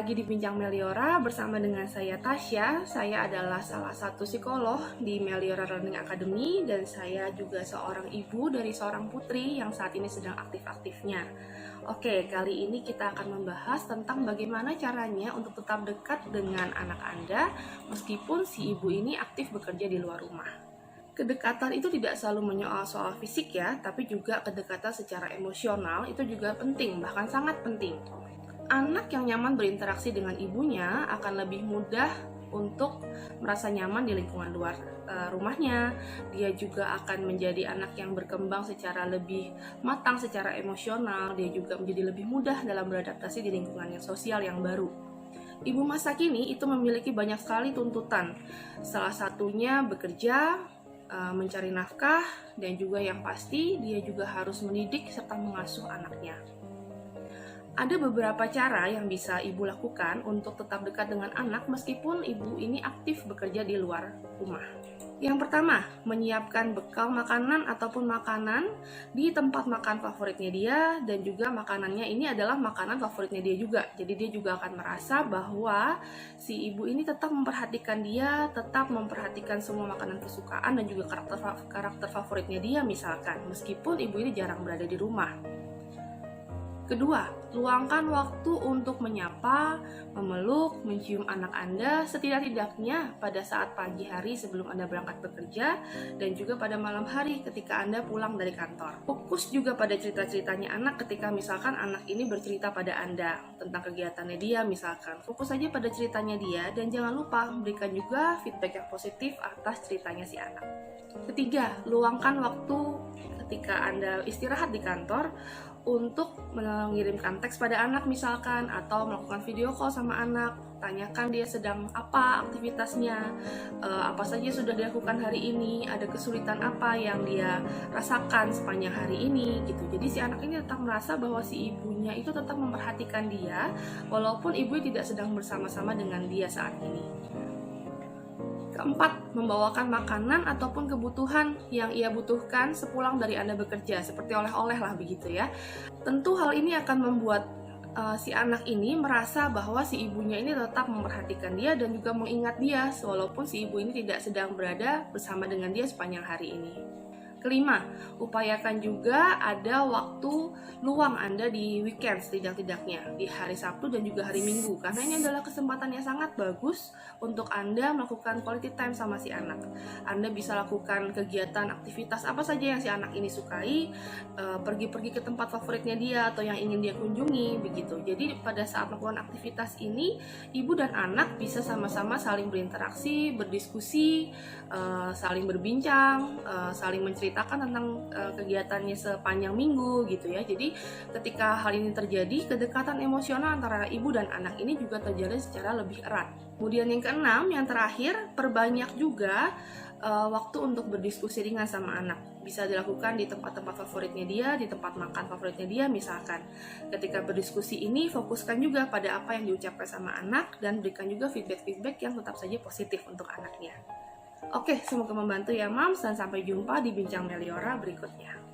lagi di Bincang Meliora bersama dengan saya Tasya. Saya adalah salah satu psikolog di Meliora Learning Academy dan saya juga seorang ibu dari seorang putri yang saat ini sedang aktif-aktifnya. Oke, kali ini kita akan membahas tentang bagaimana caranya untuk tetap dekat dengan anak Anda meskipun si ibu ini aktif bekerja di luar rumah. Kedekatan itu tidak selalu menyoal soal fisik ya, tapi juga kedekatan secara emosional itu juga penting, bahkan sangat penting. Anak yang nyaman berinteraksi dengan ibunya akan lebih mudah untuk merasa nyaman di lingkungan luar rumahnya. Dia juga akan menjadi anak yang berkembang secara lebih matang secara emosional. Dia juga menjadi lebih mudah dalam beradaptasi di lingkungan yang sosial yang baru. Ibu masa kini itu memiliki banyak sekali tuntutan. Salah satunya bekerja, mencari nafkah, dan juga yang pasti dia juga harus mendidik serta mengasuh anaknya. Ada beberapa cara yang bisa ibu lakukan untuk tetap dekat dengan anak meskipun ibu ini aktif bekerja di luar rumah. Yang pertama, menyiapkan bekal makanan ataupun makanan di tempat makan favoritnya dia, dan juga makanannya ini adalah makanan favoritnya dia juga. Jadi dia juga akan merasa bahwa si ibu ini tetap memperhatikan dia, tetap memperhatikan semua makanan kesukaan dan juga karakter favoritnya dia misalkan, meskipun ibu ini jarang berada di rumah. Kedua, luangkan waktu untuk menyapa, memeluk, mencium anak Anda setidak-tidaknya pada saat pagi hari sebelum Anda berangkat bekerja dan juga pada malam hari ketika Anda pulang dari kantor. Fokus juga pada cerita-ceritanya anak ketika misalkan anak ini bercerita pada Anda tentang kegiatannya dia misalkan. Fokus saja pada ceritanya dia dan jangan lupa berikan juga feedback yang positif atas ceritanya si anak. Ketiga, luangkan waktu ketika Anda istirahat di kantor untuk mengirimkan teks pada anak misalkan, atau melakukan video call sama anak, tanyakan dia sedang apa aktivitasnya, apa saja sudah dilakukan hari ini, ada kesulitan apa yang dia rasakan sepanjang hari ini gitu. Jadi si anak ini tetap merasa bahwa si ibunya itu tetap memperhatikan dia walaupun ibu tidak sedang bersama-sama dengan dia saat ini. Keempat, membawakan makanan ataupun kebutuhan yang ia butuhkan sepulang dari Anda bekerja, seperti oleh-oleh lah begitu ya. Tentu hal ini akan membuat si anak ini merasa bahwa si ibunya ini tetap memperhatikan dia dan juga mengingat dia, walaupun si ibu ini tidak sedang berada bersama dengan dia sepanjang hari ini. Kelima, upayakan juga ada waktu luang Anda di weekend setidak-tidaknya, di hari Sabtu dan juga hari Minggu, karena ini adalah kesempatan yang sangat bagus untuk Anda melakukan quality time sama si anak. Anda bisa lakukan kegiatan, aktivitas apa saja yang si anak ini sukai, pergi-pergi ke tempat favoritnya dia atau yang ingin dia kunjungi, begitu. Jadi pada saat melakukan aktivitas ini, ibu dan anak bisa sama-sama saling berinteraksi, berdiskusi, saling berbincang, saling menceritakan tentang kegiatannya sepanjang minggu gitu ya. Jadi ketika hal ini terjadi, kedekatan emosional antara ibu dan anak ini juga terjalin secara lebih erat. Kemudian yang keenam, yang terakhir, perbanyak juga waktu untuk berdiskusi ringan sama anak. Bisa dilakukan di tempat-tempat favoritnya dia, di tempat makan favoritnya dia misalkan. Ketika berdiskusi ini, fokuskan juga pada apa yang diucapkan sama anak dan berikan juga feedback-feedback yang tetap saja positif untuk anaknya. Oke, semoga membantu ya Mams, dan sampai jumpa di Bincang Meliora berikutnya.